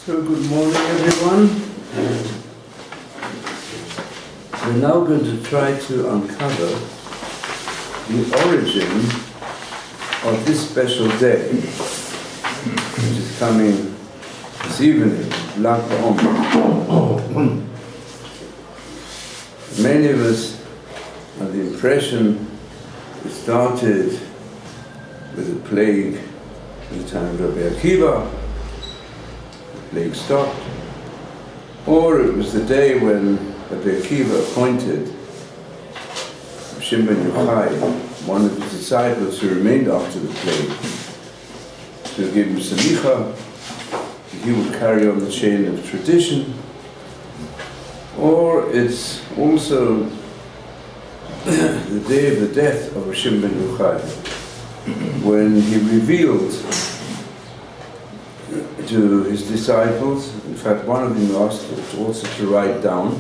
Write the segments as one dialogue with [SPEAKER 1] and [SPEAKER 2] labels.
[SPEAKER 1] So good morning everyone. We're now going to try to uncover the origin of this special day, which is coming this evening, ba-Omer. Many of us have the impression it started with a plague in the time of Rabbi Akiva. Plague stopped, or it was the day when Rabbi Akiva appointed Shimon Yochai, one of his disciples who remained after the plague, to give him salicha. He would carry on the chain of tradition. Or it's also the day of the death of Shimon Yochai, when he revealed to his disciples, in fact one of them asked also to write down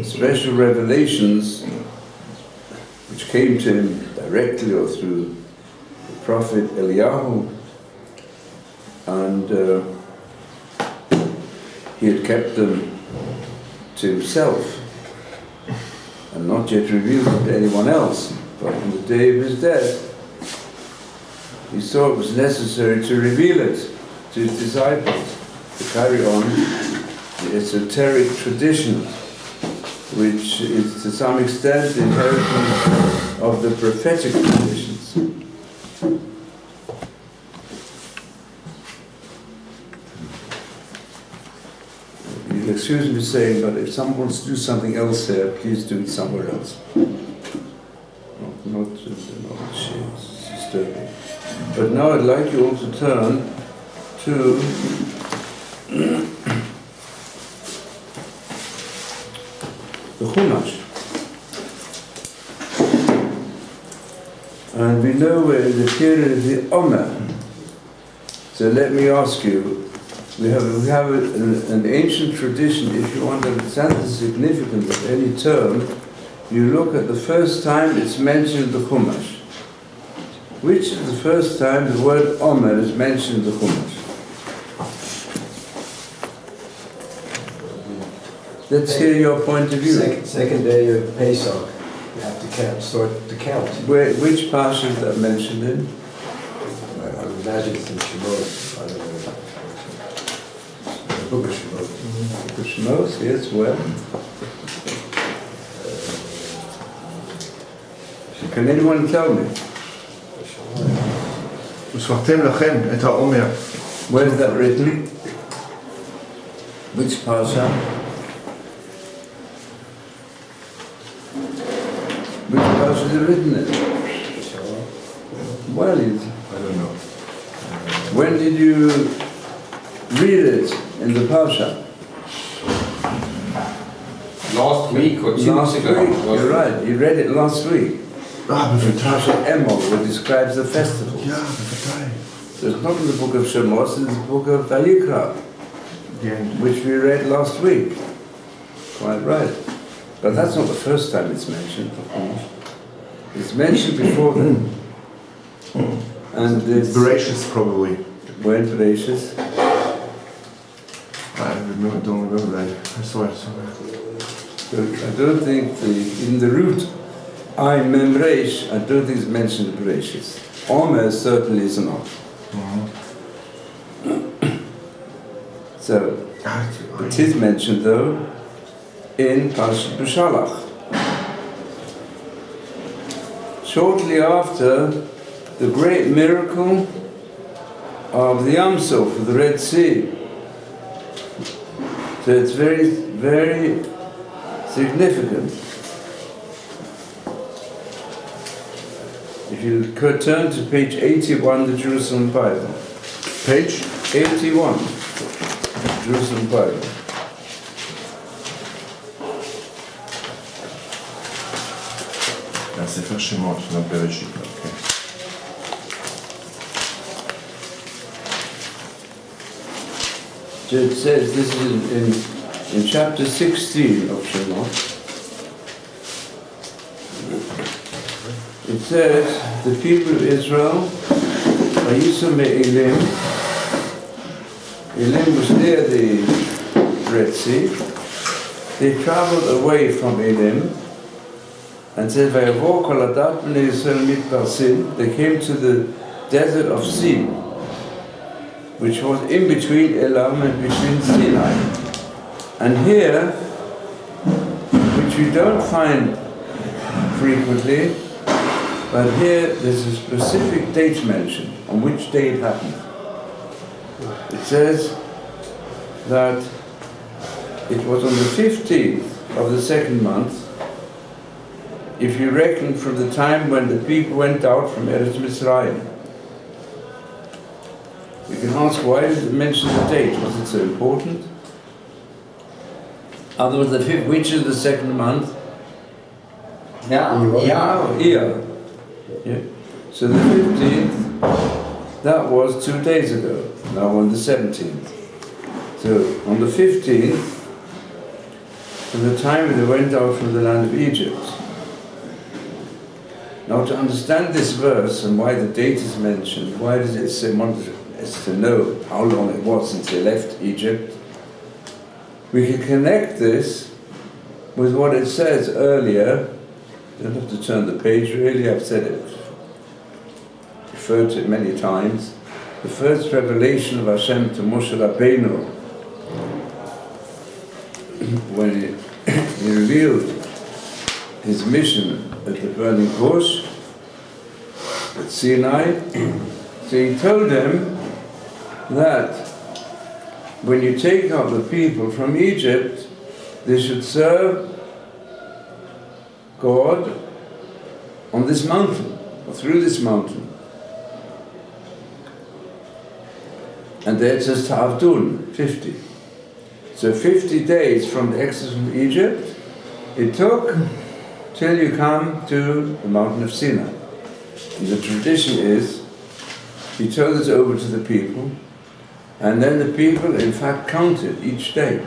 [SPEAKER 1] special revelations which came to him directly or through the prophet Eliyahu, and he had kept them to himself and not yet revealed them to anyone else. But on the day of his death, he saw it was necessary to reveal it to his disciples, to carry on the esoteric tradition, which is to some extent the inheritance of the prophetic traditions. You'll excuse me saying, but if someone wants to do something else here, please do it somewhere else. Not disturbing. But now I'd like you all to turn to the Chumash. And we know we're in the period of the Omer. So let me ask you, we have an ancient tradition. If you want to understand the significance of any term, you look at the first time it's mentioned in the Chumash. Which is the first time the word Omer is mentioned in the Chumash? Let's hear your point of view.
[SPEAKER 2] Second day of Pesach, you have to start to count.
[SPEAKER 1] Which parsha is that mentioned in?
[SPEAKER 2] I would imagine it's in Shemot. I don't know. The book of Shemot.
[SPEAKER 1] Book of Shemot, yes, well. Can anyone tell me?
[SPEAKER 3] וספרתם לכם את העומר.
[SPEAKER 1] Where is that written? Which parsha? Which parsha is it written in? Well,
[SPEAKER 3] I don't know.
[SPEAKER 1] when did you read it in the parsha?
[SPEAKER 4] Last week or 2
[SPEAKER 1] Last
[SPEAKER 4] weeks ago.
[SPEAKER 1] week, you're right, you read it last week.
[SPEAKER 3] בוודאי.
[SPEAKER 1] Emor, which describes the festival.
[SPEAKER 3] Yeah, בוודאי.
[SPEAKER 1] So it's not in the book of Shemot, it's in the book of Vayikra, which we read last week. Quite right. But that's not the first time it's mentioned, of course. It's mentioned before then. And it's
[SPEAKER 3] Bereshis probably.
[SPEAKER 1] when Bereshis?
[SPEAKER 3] Don't remember that. I saw it somewhere.
[SPEAKER 1] So I don't think in the root I Memresh, I don't think it's mentioned Bereshis. Omer certainly is not. So it is mentioned though in Parashat B'Shalach. Shortly after the great miracle of the Yam Suf, of the Red Sea. So it's very, very significant. If you could turn to page 81, the Jerusalem Bible.
[SPEAKER 3] Page?
[SPEAKER 1] 81, Jerusalem Bible.
[SPEAKER 3] ספר שמות, לא בראשית. Okay.
[SPEAKER 1] So it says, this is in chapter 16 of Shemot. It says, the people of Israel, Vayisu me'elim, Elim was near the Red Sea. They traveled away from Elim and said, they came to the desert of Sin, which was in between Elam and between Sinai. And here, which we don't find frequently, but here there's a specific date mentioned, on which day it happened. It says that it was on the 15th of the second month, if you reckon from the time when the people went out from Eretz Mitzrayim. You can ask, why did it mention the date? Was it so important? Other was the fifth, which is the second month?
[SPEAKER 4] Yeah.
[SPEAKER 1] Iyar. Yeah. So the 15th, that was 2 days ago, now on the 17th. So on the 15th, from the time they went out from the land of Egypt. Now to understand this verse and why the date is mentioned, why does it say, one is to know how long it was since they left Egypt, we can connect this with what it says earlier. Don't have to turn the page really, I've said it, referred to it many times. The first revelation of Hashem to Moshe Rabbeinu, when he revealed his mission at the burning bush at Sinai. So he told them that when you take out the people from Egypt, they should serve God on this mountain, or through this mountain. And there it says Ta'avdun, 50. So 50 days from the exodus from Egypt, it took till you come to the mountain of Sinai. And the tradition is, he told this over to the people, and then the people in fact counted each day.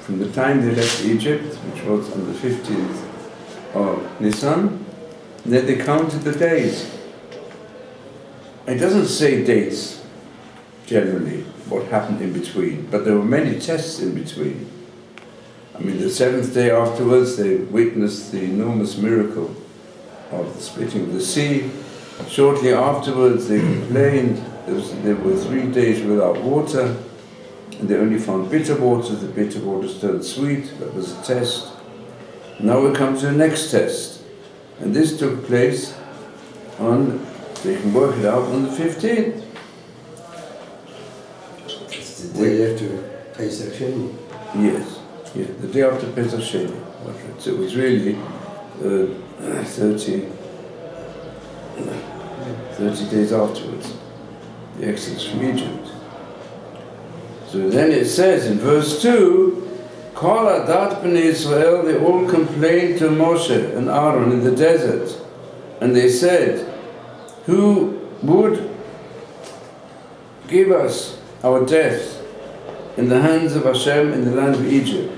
[SPEAKER 1] From the time they left Egypt, which was on the 15th of Nisan, then they counted the days. It doesn't say dates, generally, what happened in between, but there were many tests in between. I mean, the 7th day afterwards, they witnessed the enormous miracle of the splitting of the sea. Shortly afterwards, they complained there were 3 days without water, and they only found bitter water. The bitter water turned sweet. That was a test. Now we come to the next test, and this took place on, so you can work it out, on the 15th.
[SPEAKER 2] It's the day after Pesach Sheni.
[SPEAKER 1] Yes, yeah, the day after Pesach Sheni. So it was really 30 days afterwards, the exodus from Egypt. So then it says in verse 2, Kol Adat B'nai Israel, they all complained to Moshe and Aaron in the desert, and they said, who would give us our death in the hands of Hashem in the land of Egypt?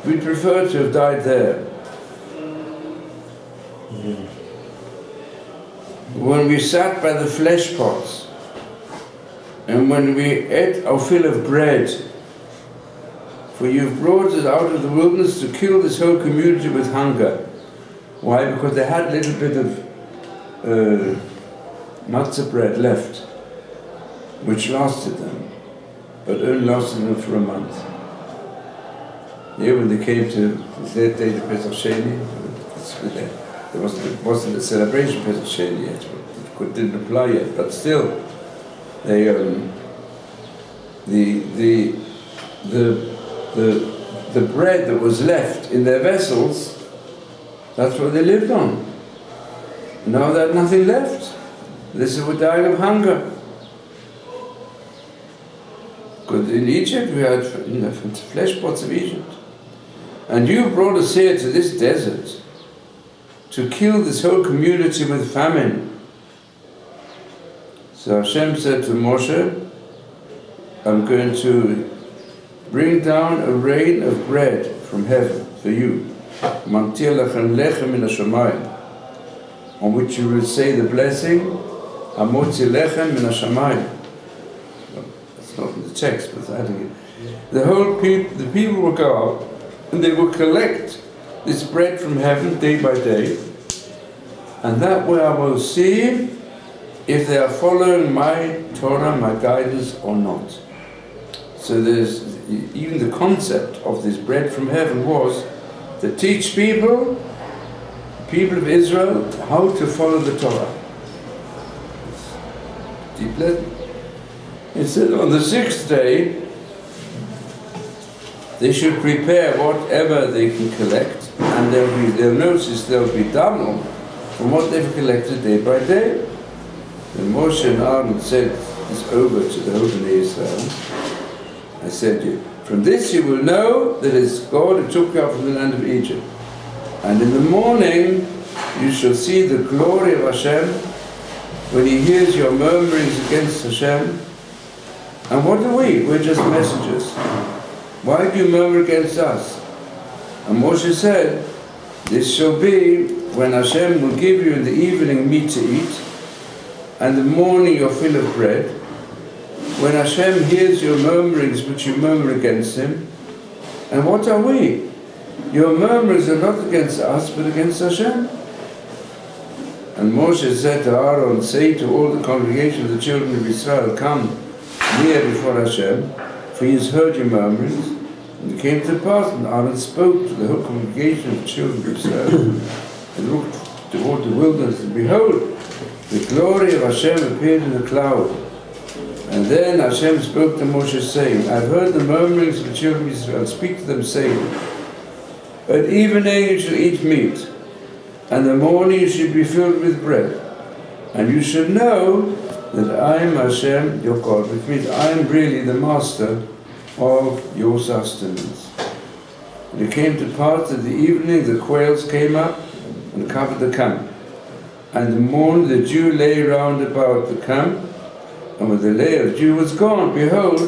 [SPEAKER 1] We'd prefer to have died there. When we sat by the flesh pots, and when we ate our fill of bread, for you've brought us out of the wilderness to kill this whole community with hunger. Why? Because they had a little bit of matzah bread left, which lasted them, but only lasted them for a month. Yeah, when they came to the day of Pesach Sheni, there wasn't a celebration Pesach Sheni yet, it didn't apply yet, but still, they the bread that was left in their vessels, that's what they lived on. Now they had nothing left. This is what dying of hunger. Because in Egypt we had flesh pots of Egypt. And you brought us here to this desert to kill this whole community with famine. So Hashem said to Moshe, I'm going to bring down a rain of bread from heaven for you, on which you will say the blessing, Hamotzi lechem min hashamayim, It's not in the text, but I think the people will go out and they will collect this bread from heaven day by day, and that way I will see if they are following my Torah, my guidance or not. So there's even the concept of this bread from heaven was to teach people of Israel, how to follow the Torah. It said on the sixth day they should prepare whatever they can collect, and they'll notice there'll be double from what they've collected day by day. Then Moshe and Aaron said this over to the whole of Israel. I said, from this you will know that it's God who took you out from the land of Egypt. And in the morning you shall see the glory of Hashem when he hears your murmurings against Hashem. And what are we? We're just messengers. Why do you murmur against us? And Moshe said, this shall be when Hashem will give you in the evening meat to eat, and in the morning your fill of bread. When Hashem hears your murmurings which you murmur against him. And what are we? Your murmurs are not against us, but against Hashem. And Moshe said to Aaron, say to all the congregation of the children of Israel, come near before Hashem, for he has heard your murmurings. And it came to pass, and Aaron spoke to the whole congregation of the children of Israel, and looked toward the wilderness, and behold, the glory of Hashem appeared in a cloud. And then Hashem spoke to Moshe, saying, I've heard the murmurings of the children of Israel. Speak to them, saying, at evening you shall eat meat, and the morning you shall be filled with bread. And you shall know that I am Hashem, your God, which means I am really the master of your sustenance. And it came to pass that the evening the quails came up and covered the camp. And the morning the dew lay round about the camp, and when the layer of dew was gone, behold,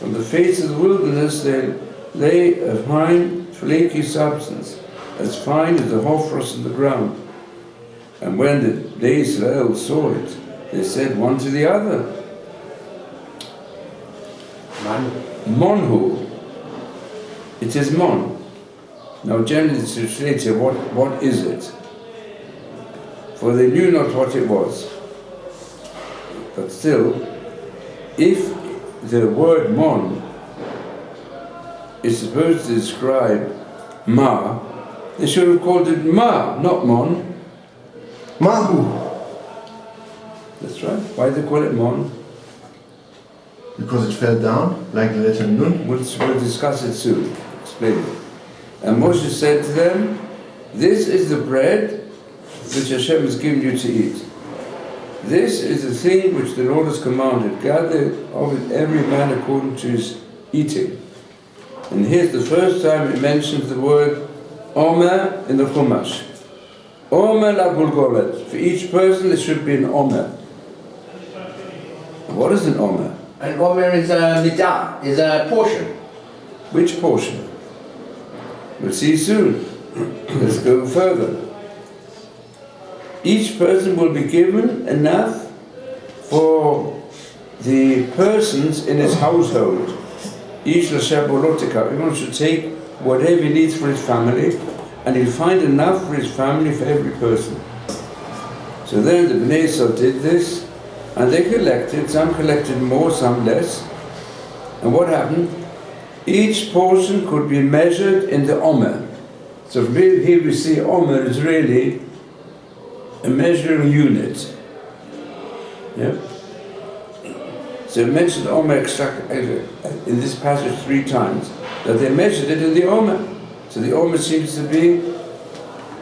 [SPEAKER 1] on the face of the wilderness there lay a fine, flaky substance, as fine as the hoarfrost on the ground. And when the Israel saw it, they said one to the other, Monhu. It is Mon. Now generally it's translated, what is it? For they knew not what it was. But still, if the word Mon is supposed to describe Ma, they should have called it Ma, not Mon.
[SPEAKER 3] Mahu.
[SPEAKER 1] That's right. Why do they call it Mon?
[SPEAKER 3] Because it fell down, like the letter Nun.
[SPEAKER 1] We'll discuss it soon. Explain it. And Moshe said to them, this is the bread which Hashem has given you to eat. This is the thing which the Lord has commanded. Gather of it every man according to his eating. And here's the first time it mentions the word Omer in the Chumash. Omer la Gulgolet. For each person there should be an Omer. What is an Omer?
[SPEAKER 4] An Omer is a midah, is a portion.
[SPEAKER 1] Which portion? We'll see soon. Let's go further. Each person will be given enough for the persons in his household. Each l'shabolotika. Everyone should take whatever he needs for his family, and he'll find enough for his family for every person. So then the Bnei Yisrael did this, and they collected. Some collected more, some less. And what happened? Each portion could be measured in the Omer. So here we see Omer is really a measuring unit. Yeah? So it mentioned Omer in this passage 3 times, that they measured it in the Omer. So the Omer seems to be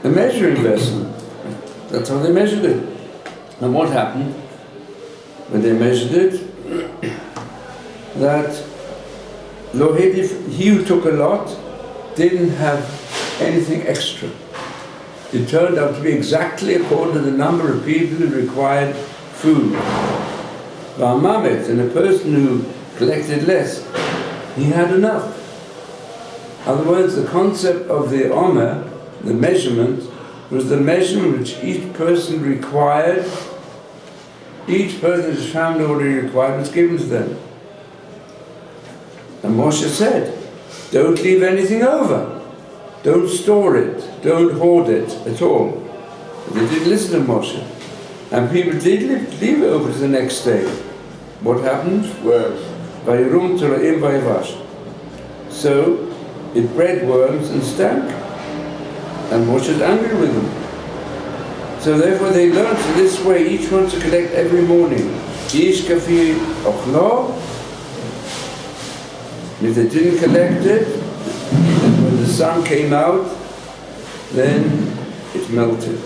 [SPEAKER 1] a measuring vessel. That's how they measured it. And what happened when they measured it? That he who took a lot didn't have anything extra. It turned out to be exactly according to the number of people who required food. And a person who collected less, he had enough. In other words, the concept of the Omer, the measurement, was the measurement which each person required, each person's family already required was given to them. And Moshe said, don't leave anything over. Don't store it. Don't hoard it at all. But they didn't listen to Moshe. And people did leave it over to the next day. What happened? Vayirum Torahim Vayivash. So it bred worms and stank. And Moshe was angry with them. So therefore they learned in this way, each one to collect every morning. Ish kafi ochlo. If they didn't collect it, when the sun came out, then it melted,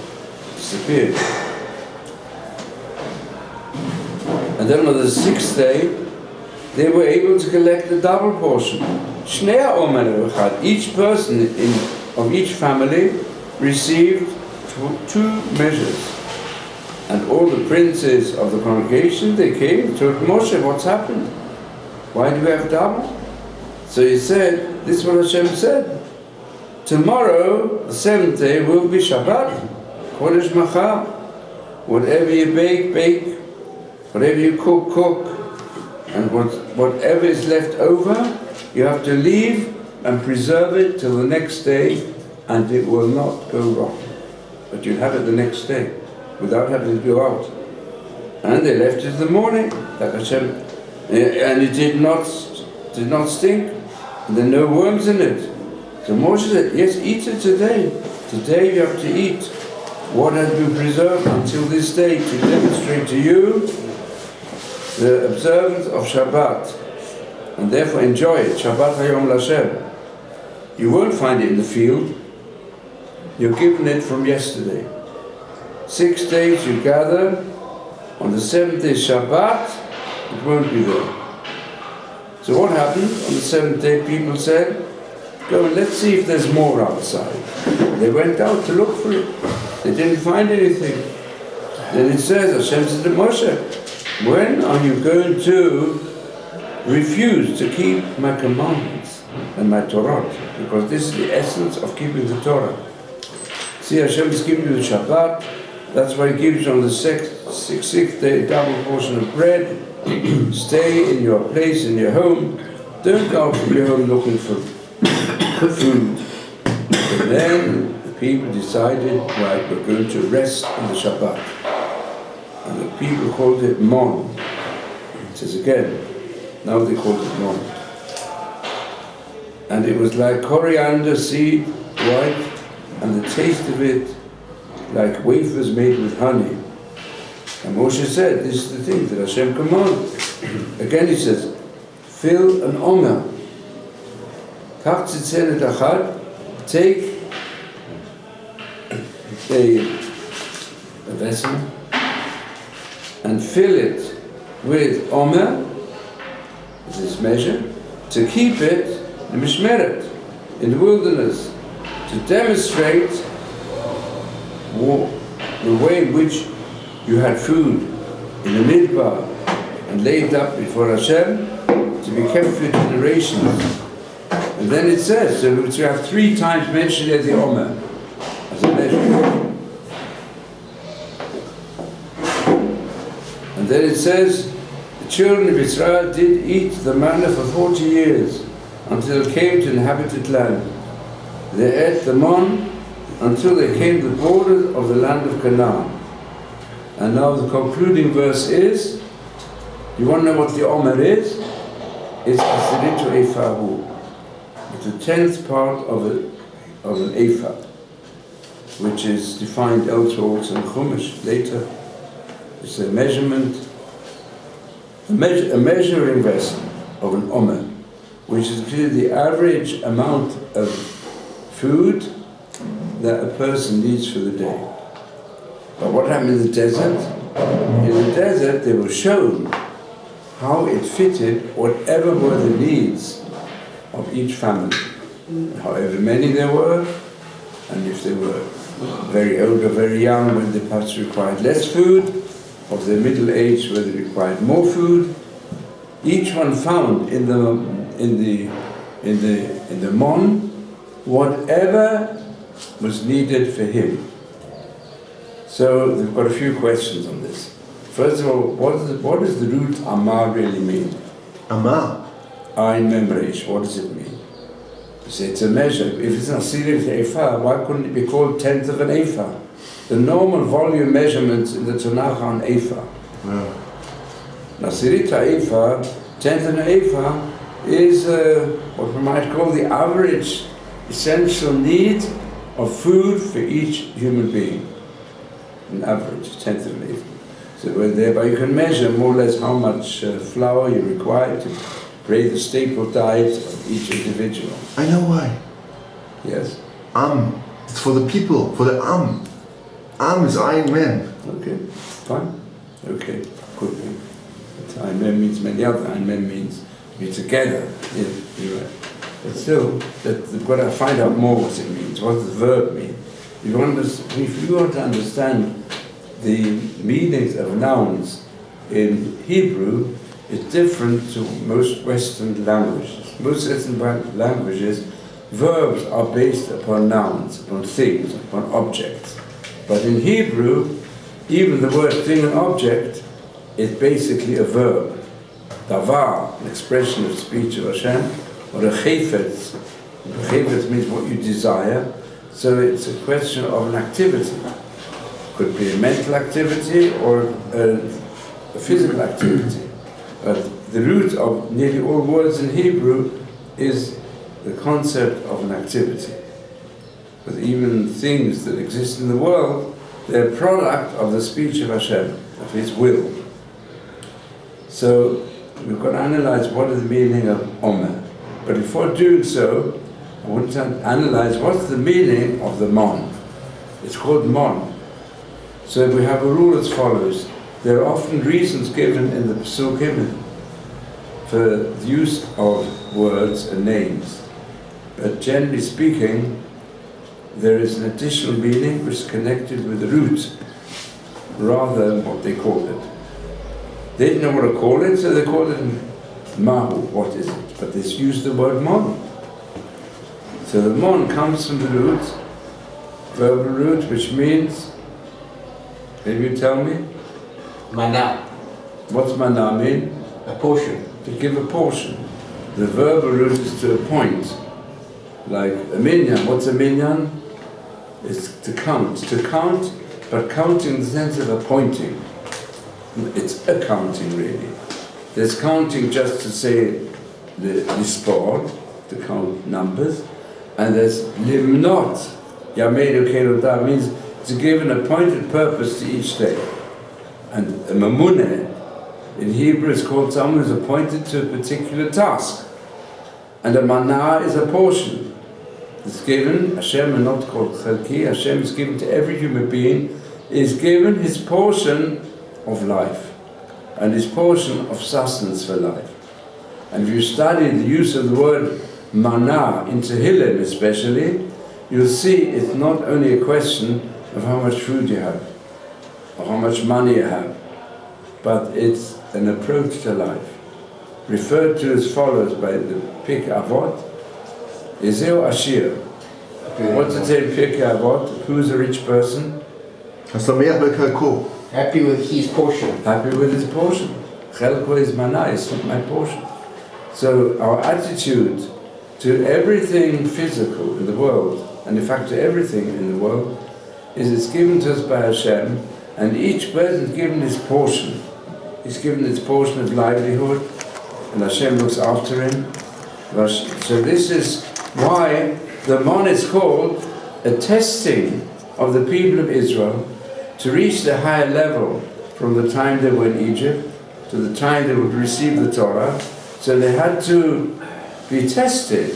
[SPEAKER 1] disappeared. And then on the sixth day, they were able to collect the double portion. Shnei ha'omer echad. Each person of each family received two measures. And all the princes of the congregation, they came to Moshe, what's happened? Why do we have double? So he said, this is what Hashem said. Tomorrow, the seventh day, will be Shabbat. Kodesh Machar. Whatever you bake, bake. Whatever you cook, cook. And whatever is left over, you have to leave and preserve it till the next day, and it will not go wrong. But you'll have it the next day, without having to go out. And they left it in the morning, like Hashem, and it did not stink. And there are no worms in it. So Moshe said, yes, eat it today. Today you have to eat what has been preserved until this day to demonstrate to you the observance of Shabbat. And therefore enjoy it. Shabbat Hayom Lashem. You won't find it in the field. You're given it from yesterday. 6 days you gather. On the 7th day Shabbat, it won't be there. So what happened? On the 7th day, people said, go and let's see if there's more outside. They went out to look for it. They didn't find anything. Then it says, Hashem said to Moshe, when are you going to refuse to keep my commandments and my Torah? Because this is the essence of keeping the Torah. See, Hashem is giving you the Shabbat. That's why He gives you on the sixth day a double portion of bread. Stay in your place, in your home. Don't go out from your home looking for food. But then the people decided, right, we're going to rest on the Shabbat. And the people called it Mon. It says again, now they call it Mon. And it was like coriander seed, white, and the taste of it like wafers made with honey. And Moshe said, this is the thing that Hashem commanded. Again he says, fill an omer. Take a vessel and fill it with omer, this measure, to keep it in Mishmeret, in the wilderness, to demonstrate the way in which you had food in the Midbar and laid up before Hashem to be kept for generations. And then it says, so you have 3 times mentioned as the Omer, as a measure. And then it says, the children of Israel did eat the manna for 40 years until it came to inhabited land. They ate the mon until they came to the borders of the land of Canaan. And now the concluding verse is, you want to know what the Omer is? It's Asiritu Efahu. It's the 10th part of an Ephah, which is defined elsewhere also in Chumash later. It's a measurement, a measuring vessel of an Omer, which is the average amount of food that a person needs for the day. But what happened in the desert? In the desert they were shown how it fitted whatever were the needs of each family, however many there were, and if they were very old or very young, when they perhaps required less food, of their middle age where they required more food. Each one found in the mon whatever was needed for him. So we've got a few questions on this. First of all, what does the root Amar really mean?
[SPEAKER 3] Amar?
[SPEAKER 1] Ein Memreish, what does it mean? You say it's a measure. If it's not serious ephah, why couldn't it be called tenth of an ephah? The normal volume measurements in the Tanakh are an ephah.
[SPEAKER 3] Yeah.
[SPEAKER 1] Nasirita ephah, tenth of an ephah, is what we might call the average essential need of food for each human being. An average, tenth of an ephah. So thereby you can measure more or less how much flour you require to create the staple diet of each individual.
[SPEAKER 3] I know why.
[SPEAKER 1] Yes?
[SPEAKER 3] It's for the people, for the is ein men.
[SPEAKER 1] Okay, fine. Okay, could be. But ein men means many other. Ein men means be together. Yeah, you're right. But still, we've got to find out more what it means. What does the verb mean? If you want to understand the meanings of nouns in Hebrew, it's different to most Western languages. Most Western languages, verbs are based upon nouns, upon things, upon objects. But in Hebrew, even the word thing and object is basically a verb. Dvar, an expression of speech of Hashem, or a chayfetz. Chayfetz means what you desire, so it's a question of an activity. Could be a mental activity or a physical activity. But the root of nearly all words in Hebrew is the concept of an activity. But even things that exist in the world, they're a product of the speech of Hashem, of His will. So we've got to analyze what is the meaning of Omer. But before doing so, I want to analyze what's the meaning of the Mon. It's called Mon. So we have a rule as follows. There are often reasons given in the Pesukim for the use of words and names. But generally speaking, there is an additional meaning which is connected with the root, rather than what they call it. They didn't know what to call it, so they called it Mahu, what is it? But they used the word Mon. So the Mon comes from the root, verbal root, which means, can you tell me?
[SPEAKER 4] Mana,
[SPEAKER 1] What's mana mean?
[SPEAKER 4] a portion.
[SPEAKER 1] To give a portion. The verbal root is to appoint. Like a minyan. What's a minyan? It's to count, but counting in the sense of appointing. It's accounting really. There's counting just to say the sport, to count numbers, and there's limnot, yamedu kelodah, means to give an appointed purpose to each day. And a mamuneh in Hebrew is called someone who's appointed to a particular task. And a manah is a portion. It's given, Hashem is not called chalki, Hashem is given to every human being, is given his portion of life and his portion of sustenance for life. And if you study the use of the word manah in Tehillim especially, you'll see it's not only a question of how much food you have or how much money you have, but it's an approach to life, referred to as follows by the Pirkei Avot. Ezeu Ashir. What's it say in Pirkei Avot? Who's a rich person?
[SPEAKER 4] Happy with his portion.
[SPEAKER 1] Happy with his portion. Chelko is mana, it's not my portion. So our attitude to everything physical in the world, and in fact to everything in the world, is it's given to us by Hashem, and each person is given his portion. He's given his portion of livelihood, and Hashem looks after him. So this is why the Mon is called a testing of the people of Israel to reach the higher level from the time they were in Egypt to the time they would receive the Torah. So they had to be tested.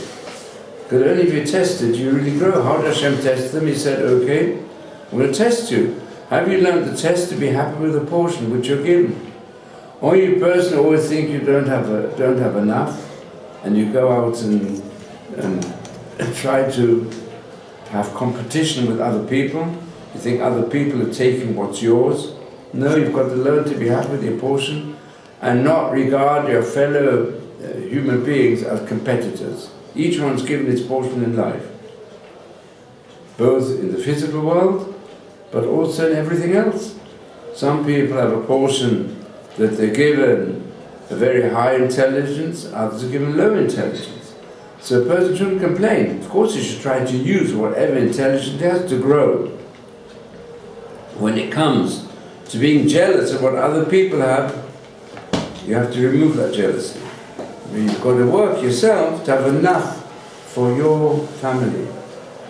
[SPEAKER 1] Because only if you're tested, you really grow. How did Hashem test them? He said, okay, I'm going to test you. Have you learned the test to be happy with the portion which you're given? Or you person always think you don't have enough, and you go out and try to have competition with other people. You think other people are taking what's yours. No, you've got to learn to be happy with your portion and not regard your fellow human beings as competitors. Each one's given its portion in life, both in the physical world, but also in everything else. Some people have a portion that they're given a very high intelligence, others are given low intelligence. So a person shouldn't complain. Of course, he should try to use whatever intelligence he has to grow. When it comes to being jealous of what other people have, you have to remove that jealousy. You've got to work yourself to have enough for your family.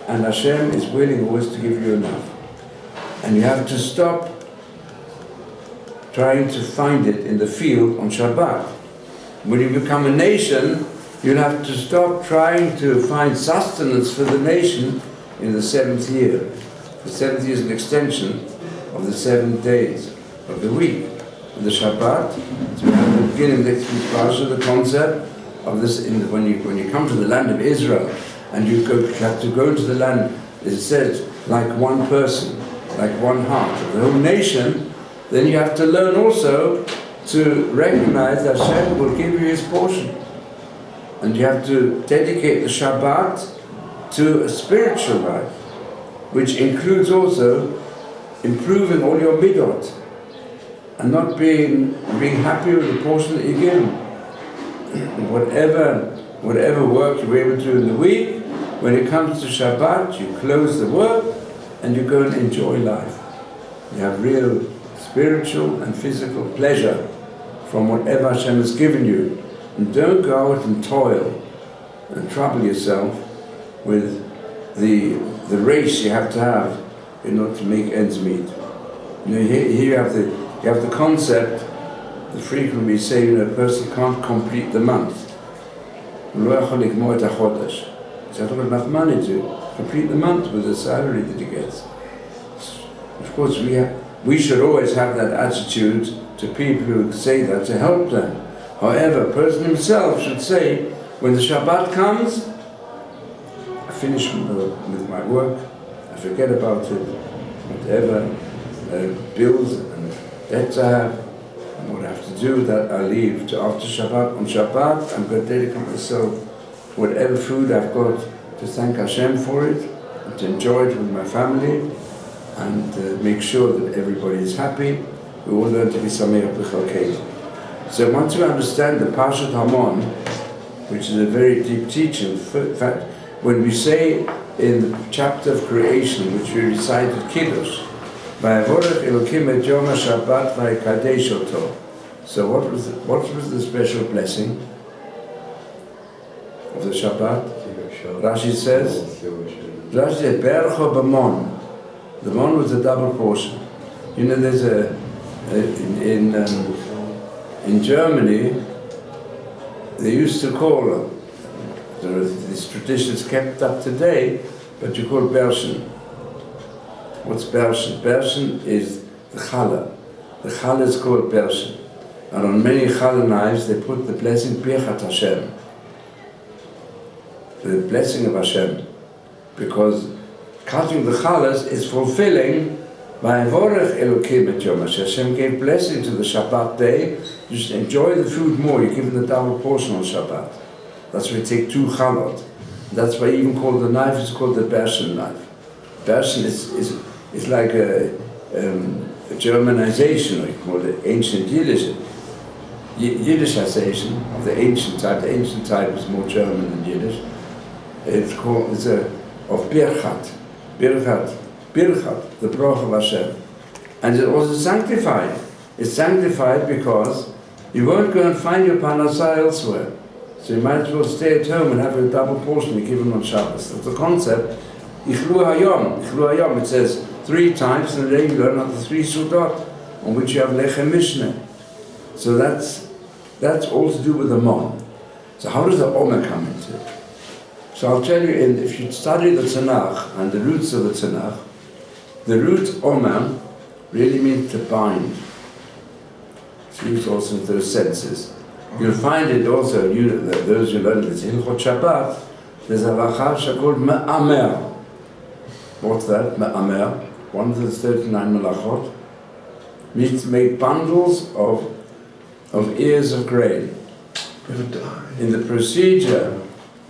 [SPEAKER 1] And Hashem is willing always to give you enough. And you have to stop trying to find it in the field on Shabbat. When you become a nation, you'll have to stop trying to find sustenance for the nation in the 7th year. The 7th year is an extension of the 7 days of the week. The Shabbat, so we have the beginning of next week's parsha, the concept of this, when you come to the land of Israel, and you have to go to the land, it says, like one person, like one heart, of the whole nation, then you have to learn also to recognize that Hashem will give you his portion. And you have to dedicate the Shabbat to a spiritual life, which includes also improving all your midot, and not being happy with the portion that you're given. Whatever work you were able to do in the week, when it comes to Shabbat, you close the work and you go and enjoy life. You have real spiritual and physical pleasure from whatever Hashem has given you. And don't go out and toil and trouble yourself with the race you have to have in order to make ends meet. You know, here you have the concept that frequently we say, a person can't complete the month. He's not got enough money to complete the month with the salary that he gets. Of course, we should always have that attitude to people who say that, to help them. However, a person himself should say, when the Shabbat comes, I finish with my work, I forget about it, whatever bills and debts I have, and what I have to do, that I leave to after Shabbat. On Shabbat, I'm going to dedicate myself to whatever food I've got, to thank Hashem for it, and to enjoy it with my family, and make sure that everybody is happy. We all learn to be Sameach B'Chalkeinu. So once we understand the Parshat Hamon, which is a very deep teaching, in fact, when we say in the chapter of creation, which we recited Kiddush, Boruch Elokim et Yom HaShabbat v'Yikadesh Oto. So what was the special blessing of the Shabbat? Rashi says, Bercho b'mon. The mon was a double portion. You know, there's in Germany, they used to call, I don't know if this tradition is kept up today, but you call Berschen. What's Berschen? Berschen is the challah. The challah is called Berschen. And on many challah knives they put the blessing Birchat Hashem, the blessing of Hashem, because cutting the challahs is fulfilling by Boruch Elokim et Yom HaShabbat. Hashem gave blessing to the Shabbat day. You should enjoy the food more. You're given the double portion on Shabbat. That's why you take 2 chalot. That's why even called the knife is called the Berschen knife. Berschen is like a Germanization, or you call it ancient Yiddish. Yiddishization of the ancient type. The ancient type is more German than Yiddish. It's of Birchat, the Baruch of Hashem. And it's also sanctified. It's sanctified because you won't go and find your parnasah elsewhere. So you might as well stay at home and have a double portion you given on Shabbos. That's the concept. Ichlu hayom. It says 3 times in the day you learn out the 3 sudot on which you have lechem mishneh. So that's all to do with the mon. So how does the Omer come into it? So I'll tell you, if you study the Tanakh and the roots of the Tanakh, the root Omer really means to bind. It's used also in those senses. You'll find it also, those who learn this, Hilchot Shabbat, there's a lachash called ba-Omer. What's that? Ba-Omer, one of the 39 malachot, means to make bundles of ears of grain. In the procedure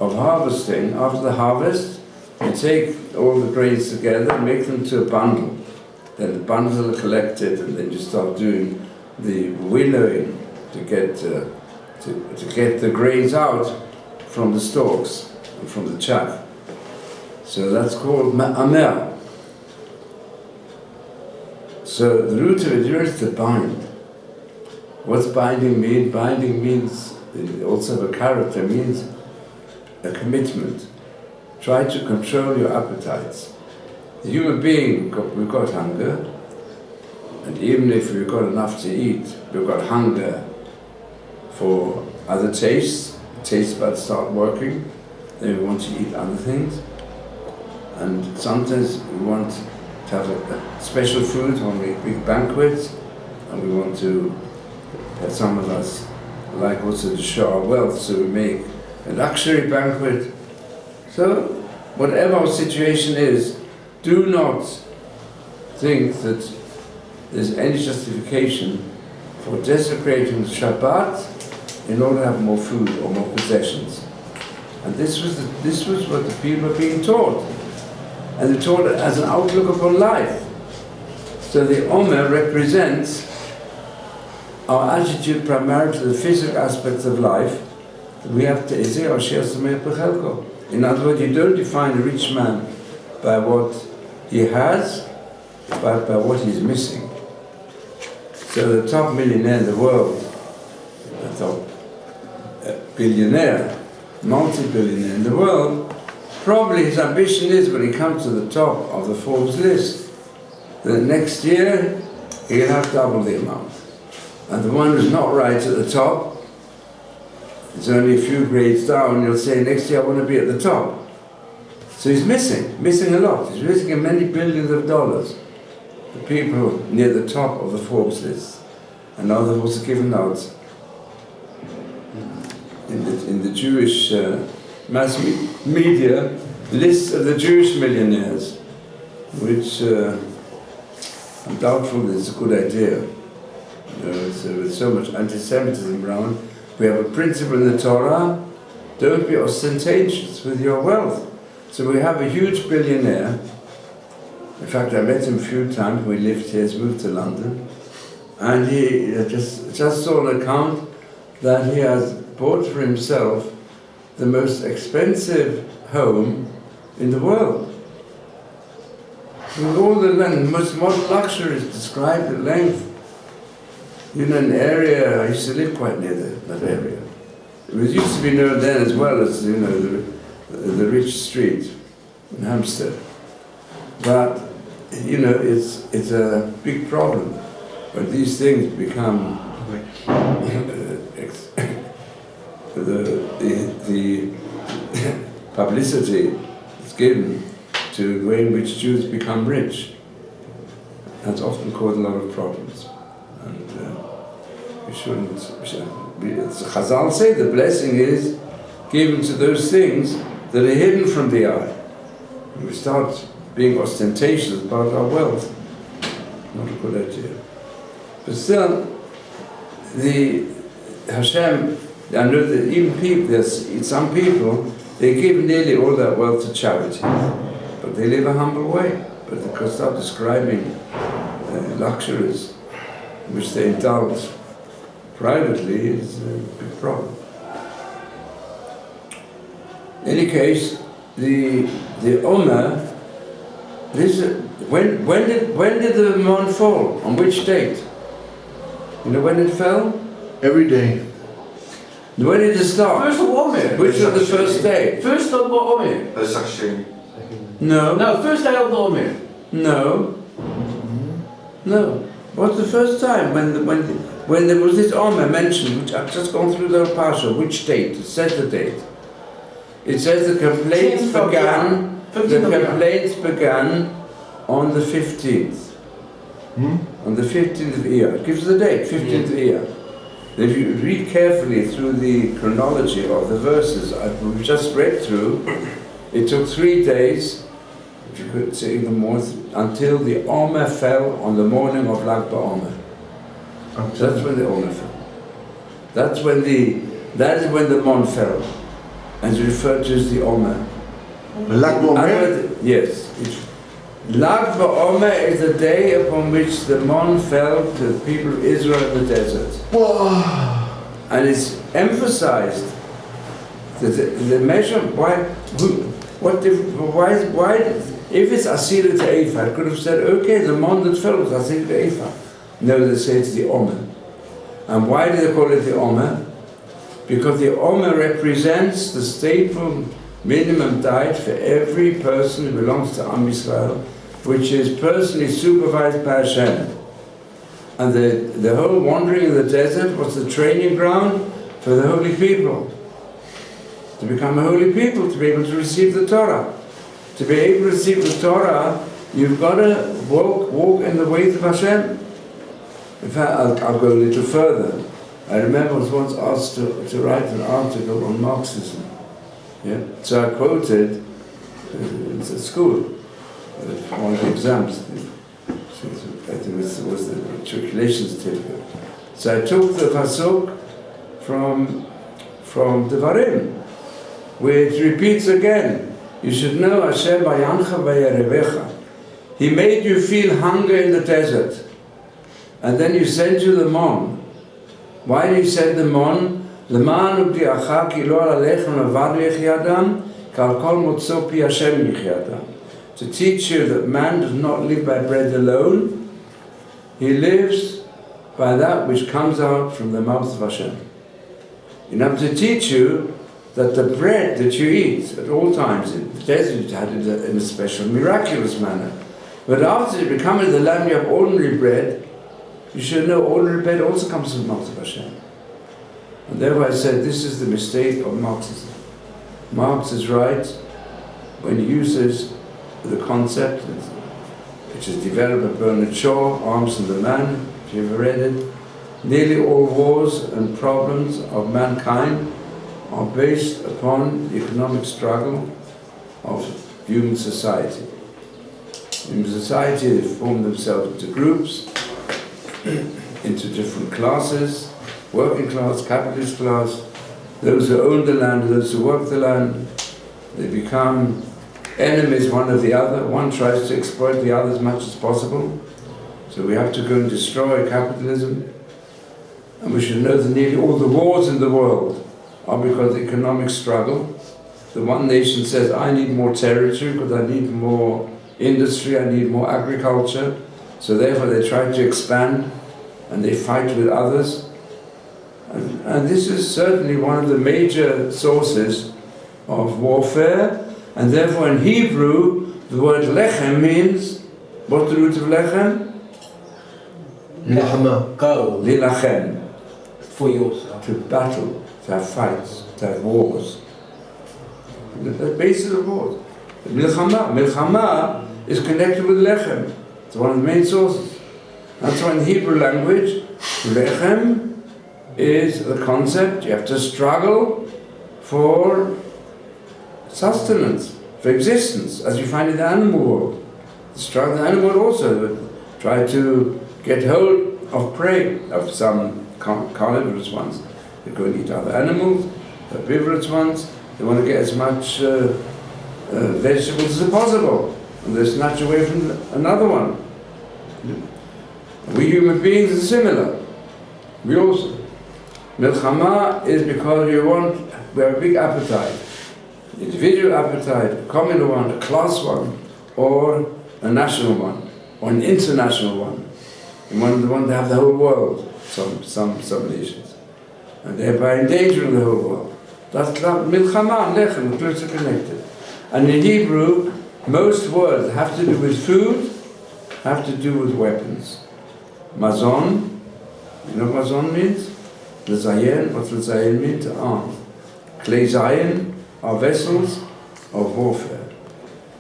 [SPEAKER 1] of harvesting, after the harvest, you take all the grains together and make them to a bundle. Then the bundles are collected, and then you start doing the winnowing to get to get the grains out from the stalks, from the chaff. So that's called ba-Omer. So the root of it here is to bind. What's binding mean? Binding means, also a character, means a commitment. Try to control your appetites. The human being, we've got hunger, and even if we've got enough to eat, we've got hunger for other tastes. Taste buds start working, then we want to eat other things. And sometimes we want to have a special food when we make big banquets, and we want to, some of us like also to show our wealth, so we make a luxury banquet. So, whatever our situation is, do not think that there's any justification for desecrating the Shabbat in order to have more food or more possessions. And this was what the people were being taught. And they're taught it as an outlook upon life. So the Omer represents our attitude primarily to the physical aspects of life. We have to in other words, you don't define a rich man by what he has, but by what he's missing. So the top millionaire in the world, the top billionaire, multi-billionaire in the world, probably his ambition is when he comes to the top of the Forbes list, that next year he'll have double the amount. And the one who's not right at the top, it's only a few grades down, he'll say, next year I want to be at the top. So he's missing a lot. He's missing many billions of dollars. The people near the top of the Forbes list. And now they've also given out in the Jewish mass media lists of the Jewish millionaires, which I'm doubtful it's a good idea. So with so much anti-Semitism around, we have a principle in the Torah: don't be ostentatious with your wealth. So we have a huge billionaire. In fact, I met him a few times when he lived here. He's moved to London, and he just saw an account that he has bought for himself the most expensive home in the world. With all the most modern luxuries described at length. You know, an area, I used to live quite near that area. It was used to be known then as well as, you know, the rich street in Hampstead. But, you know, it's a big problem when these things become the publicity is given to the way in which Jews become rich. That's often caused a lot of problems. And we shouldn't, Chazal say the blessing is given to those things that are hidden from the eye. When we start being ostentatious about our wealth, not a good idea. But still, the Hashem, I know that even people, there's some people, they give nearly all their wealth to charity, but they live a humble way. But they could start describing luxuries which they indulge privately is a big problem. In any case, the Omer, when did the moon fall? On which date? You know when it fell?
[SPEAKER 3] Every day.
[SPEAKER 1] When did it start?
[SPEAKER 4] First of Omer.
[SPEAKER 1] Which was the first day?
[SPEAKER 4] First of Omer.
[SPEAKER 1] No.
[SPEAKER 4] No, first day of the Omer.
[SPEAKER 1] No. No. What's the first time when there was this Omer mentioned, which I've just gone through the Pasha, which date? It says the date. It says the complaints began on the 15th. On the 15th of Iyar. It gives the date, 15th of Iyar. If you read carefully through the chronology of the verses we've just read through, it took 3 days, if you could say in the morning, until the Omer fell on the morning of ba-Omer. So that's when the Omer fell. That is when the Mon fell, and it's referred to as the Omer.
[SPEAKER 3] ba-Omer?
[SPEAKER 1] Yes. ba-Omer is the day upon which the Mon fell to the people of Israel in the desert.
[SPEAKER 3] Whoa.
[SPEAKER 1] And it's emphasized that the measure, why, if it's Asira to Eifa, I could have said, okay, the mon that fell was Asira to Eifa. No, they say it's the Omer. And why do they call it the Omer? Because the Omer represents the staple minimum diet for every person who belongs to Am Yisrael, which is personally supervised by Hashem. And the whole wandering in the desert was the training ground for the holy people. To become a holy people, to be able to receive the Torah. To be able to receive the Torah, you've got to walk in the ways of Hashem. In fact, I'll go a little further. I remember I was once asked to write an article on Marxism. Yeah? So I quoted, it's at school, one of the exams, it was the matriculation certificate. So I took the pasuk from Dvarim, where it repeats again. You should know Hashem Vayancha Vayerevecha. He made you feel hunger in the desert. And then you sent you the mon. Why did he send the mon? L'man ubdi'acha ki lo alechem avad yechiyadam kal kol motzo pi Hashem yechiyadam. To teach you that man does not live by bread alone, he lives by that which comes out from the mouth of Hashem. Enough to teach you that the bread that you eat at all times, in the desert you had it in a special, miraculous manner. But after you become in the land, you have ordinary bread. You should know ordinary bread also comes from the mouth of Hashem. And therefore I said this is the mistake of Marxism. Marx is right when he uses the concept which is developed by Bernard Shaw, Arms and the Man, if you've ever read it. Nearly all wars and problems of mankind are based upon the economic struggle of human society. Human society, they form themselves into groups, into different classes, working class, capitalist class, those who own the land, those who work the land. They become enemies one of the other. One tries to exploit the other as much as possible. So we have to go and destroy capitalism. And we should know that nearly all the wars in the world are because of the economic struggle. The one nation says, I need more territory because I need more industry, I need more agriculture. So therefore they try to expand and they fight with others. And this is certainly one of the major sources of warfare. And therefore in Hebrew, the word lechem means, what's the root of lechem?
[SPEAKER 3] Milchama.
[SPEAKER 4] Go.
[SPEAKER 1] Lilachem.
[SPEAKER 4] For yourself.
[SPEAKER 1] To battle, to have fights, to have wars. The basis of wars. Milchama. Milchama is connected with lechem. It's one of the main sources. That's why in the Hebrew language, lechem is the concept. You have to struggle for sustenance, for existence, as you find in the animal world. The struggle in the animal world also, try to get hold of prey, of some carnivorous ones. They go and eat other animals, herbivorous ones. They want to get as much vegetables as possible, and they snatch away from another one. We human beings are similar. We also. Milchama is because we have a big appetite. Individual appetite, a communal one, a class one, or a national one, or an international one. You want to have the whole world, some nations. And thereby endangering the whole world. That's milchama and lechem, the two are connected. And in Hebrew, most words have to do with food, have to do with weapons. Mazon, you know what mazon means? L'zayin, what l'zayin mean? To arm. Klei zayin are vessels of warfare.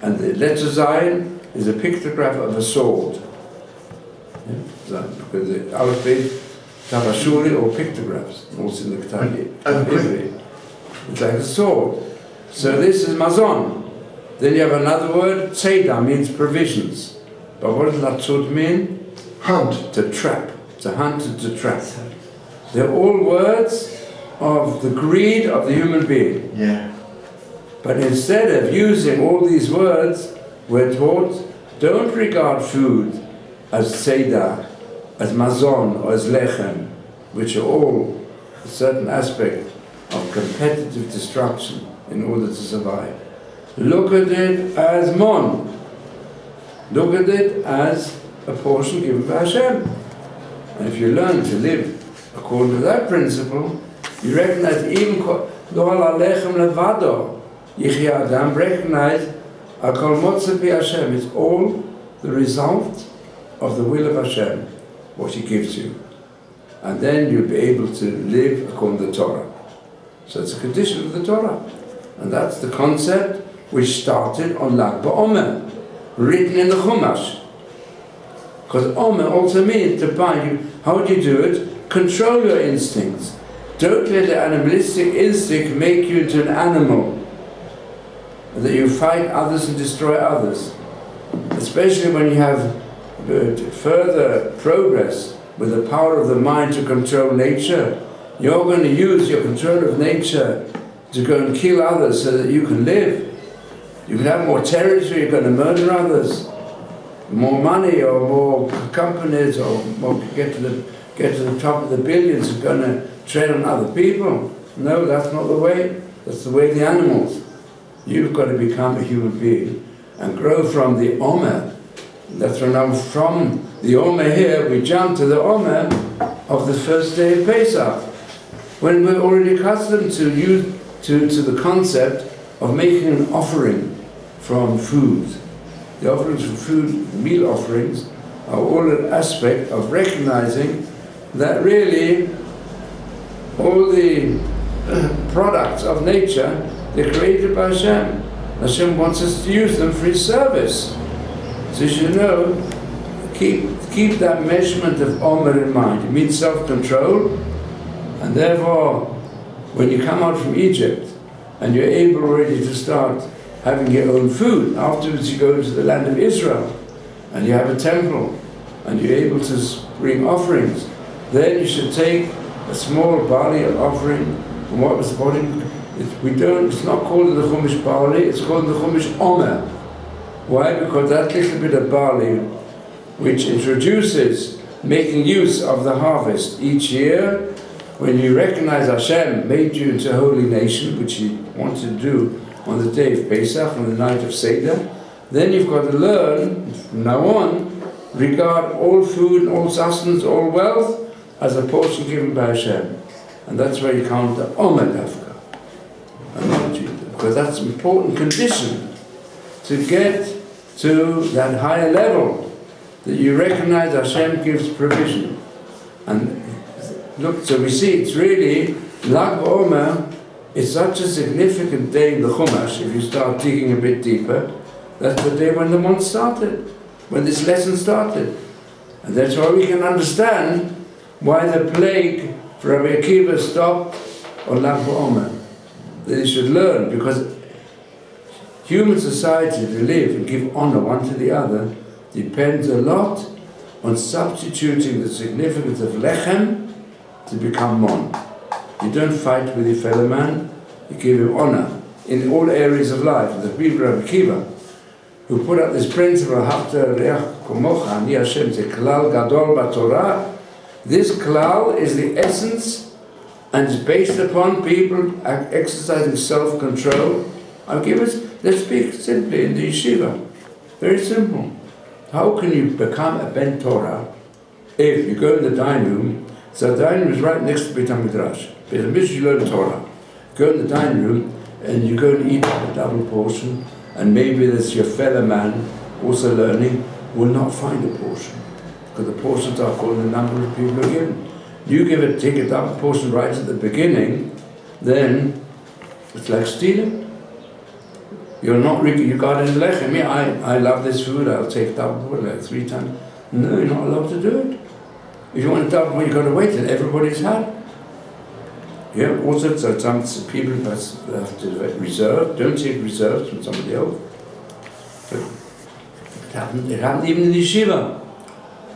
[SPEAKER 1] And the letter zayin is a pictograph of a sword. Yeah? Because the alphabet, tabashuri, or pictographs, also in the Ketabi. It's like a sword. So this is mazon. Then you have another word, tzeda, means provisions. But what does latzud mean?
[SPEAKER 3] Hunt.
[SPEAKER 1] To trap. To hunt and to trap. They're all words of the greed of the human being.
[SPEAKER 3] Yeah.
[SPEAKER 1] But instead of using all these words, we're taught, don't regard food as tzeda, as mazon, or as lechem, which are all a certain aspect of competitive destruction in order to survive. Look at it as mon. Look at it as a portion given by Hashem. And if you learn to live according to that principle, you recognize even lo al alechem levado yichya adam, recognize akol motze pi Hashem, it's all the result of the will of Hashem, what He gives you. And then you'll be able to live according to the Torah. So it's a condition of the Torah. And that's the concept which started on ba-Omer, written in the Chumash. Because Omer also means to bind you. How do you do it? Control your instincts. Don't let the animalistic instinct make you into an animal, that you fight others and destroy others. Especially when you have further progress with the power of the mind to control nature, you're going to use your control of nature to go and kill others so that you can live. You can have more territory, you're going to murder others. More money or more companies or more get to the top of the billions, you're going to tread on other people. No, that's not the way. That's the way of the animals. You've got to become a human being and grow from the Omer. That's when now from the Omer here, we jump to the Omer of the first day of Pesach, when we're already accustomed to the concept of making an offering from food. The offerings from food, the meal offerings, are all an aspect of recognizing that really all the products of nature, they're created by Hashem. Hashem wants us to use them for His service. So you should know, keep that measurement of Omer in mind. It means self-control, and therefore, when you come out from Egypt, and you're able already to start having your own food, afterwards you go into the land of Israel, and you have a temple, and you're able to bring offerings, then you should take a small barley offering. And what was the body? It's not called the Chumash barley, it's called the Chumash Omer. Why? Because that little bit of barley, which introduces making use of the harvest each year, when you recognize Hashem made you into a holy nation, which He wanted to do on the day of Pesach, on the night of Seder, then you've got to learn, from now on, regard all food and all sustenance, all wealth, as a portion given by Hashem. And that's where you count the Omer Dafka, because that's an important condition to get to that higher level, that you recognize Hashem gives provision. And look, so we see it's really, Lag BaOmer is such a significant day in the Chumash, if you start digging a bit deeper. That's the day when the month started, when this lesson started. And that's why we can understand why the plague for Rabbi Akiva stopped on Lag BaOmer. That he should learn, because human society to live and give honor one to the other depends a lot on substituting the significance of lechem to become mon. You don't fight with your fellow man, you give him honor in all areas of life. The people of Akiva, who put up this principle, Hafta Reach Komocha, Ani Hashem, the klal gadol b'Torah. This klal is the essence and is based upon people exercising self-control. Let's speak simply in the yeshiva. Very simple. How can you become a ben Torah if you go in the dining room? So the dining room is right next to Beit HaMidrash. Beit HaMidrash, you learn Torah. Go in the dining room and you go and eat a double portion, and maybe there's your fellow man also learning, will not find a portion. Because the portions are called the number of people are given. You take a double portion right at the beginning, then it's like stealing. You're not regarding lechem. Yeah, I love this food, I'll take double portion, like 3 times. No, you're not allowed to do it. If you want a double portion, you've got to wait till everybody's had. Yeah, also so some people have to reserve, don't take reserves from somebody else. But it happened even in the yeshiva.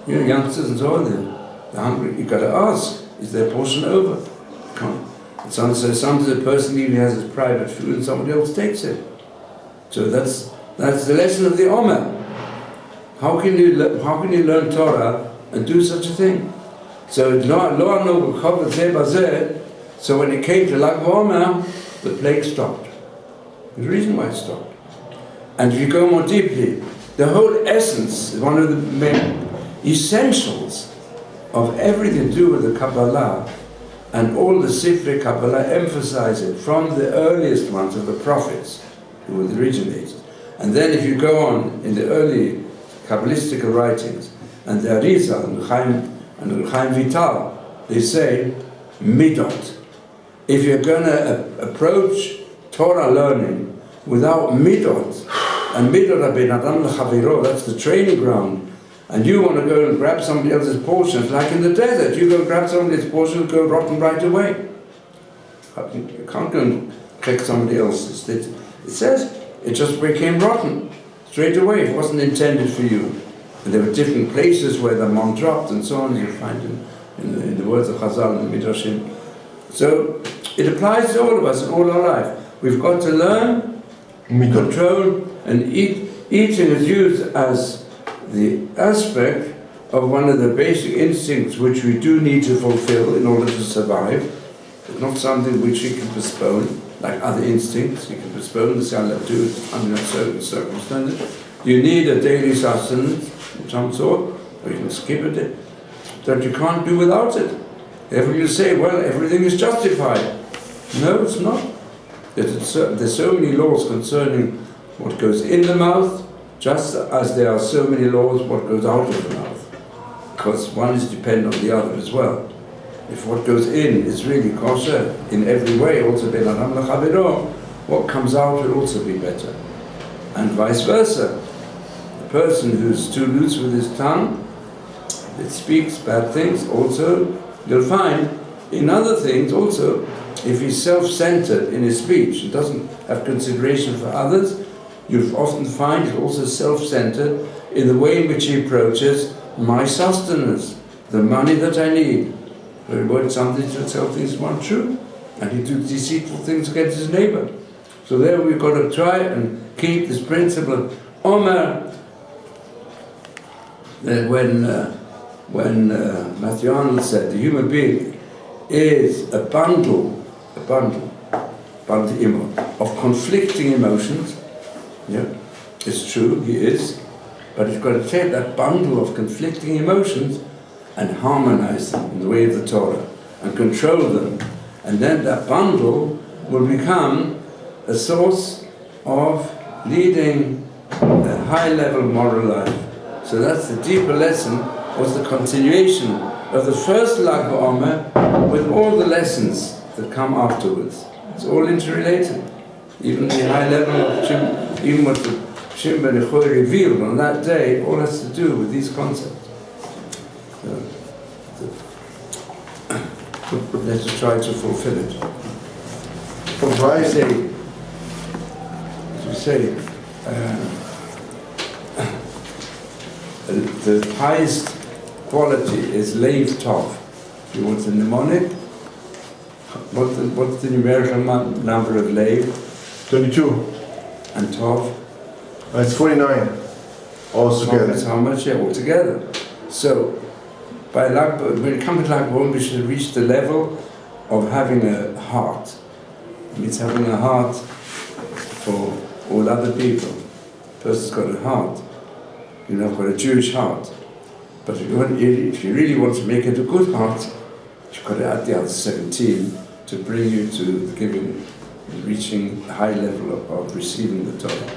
[SPEAKER 1] You know, youngsters and so on, they're hungry. You've got to ask, is their portion over? So sometimes the person even has his private food and somebody else takes it. So that's the lesson of the Omer. How can you learn Torah and do such a thing? So So when it came to Lag ba-Omer, the plague stopped. There's a reason why it stopped. And if you go more deeply, the whole essence, one of the main essentials of everything to do with the Kabbalah, and all the Sifrei Kabbalah emphasize it, from the earliest ones of the prophets, who were the originators. And then if you go on in the early Kabbalistic writings, and the Arizal and Chaim Vital, they say, midot. If you're going to approach Torah learning without midot, and midot ben adam lechaviro, that's the training ground, and you want to go and grab somebody else's portions, like in the desert, you go grab somebody's portion and go rotten right away. You can't go and collect somebody else's. It says it just became rotten straight away. It wasn't intended for you. And there were different places where the mom dropped and so on, you find in the words of Chazal and the Midrashim. So it applies to all of us in all our life. We've got to learn, control, and eat. Eating is used as the aspect of one of the basic instincts which we do need to fulfill in order to survive. It's not something which you can postpone, like other instincts. You can postpone this, I'll do it under certain circumstances. You need a daily sustenance of some sort, or you can skip it, that you can't do without it. If you say, well, everything is justified. No, it's not. There's so many laws concerning what goes in the mouth, just as there are so many laws what goes out of the mouth. Because one is dependent on the other as well. If what goes in is really kosher in every way, also ben adam lechaviro, what comes out will also be better. And vice versa. The person who's too loose with his tongue, that speaks bad things, also you'll find in other things also, if he's self-centered in his speech, he doesn't have consideration for others, you'll often find it also self-centered in the way in which he approaches my sustenance, the money that I need. He wants something to tell things not true, and he do deceitful things against his neighbor. So there we've got to try and keep this principle of Omer. That when Matthew Arnold said the human being is a bundle of conflicting emotions. Yeah, it's true, he is, but he's got to take that bundle of conflicting emotions and harmonize them in the way of the Torah and control them, and then that bundle will become a source of leading a high-level moral life. So that's the deeper lesson, was the continuation of the first Lag ba-Omer with all the lessons that come afterwards. It's all interrelated. Even the high level of even what the Shem ben Yehoy revealed on that day, all has to do with these concepts. Let us try to fulfill it. As we say, the highest quality is Leiv Tov. If you want a mnemonic, what's the numerical number of Leiv?
[SPEAKER 3] 22.
[SPEAKER 1] And Tov?
[SPEAKER 3] It's 49. All together.
[SPEAKER 1] That's how much? Yeah, all together. So, when it comes to Lag ba-Omer, we should reach the level of having a heart. It means having a heart for all other people. A person's got a heart. You know, I've got a Jewish heart. But if you really want to make it a good heart, you've got to add the other 17 to bring you to reaching a high level of receiving the Torah.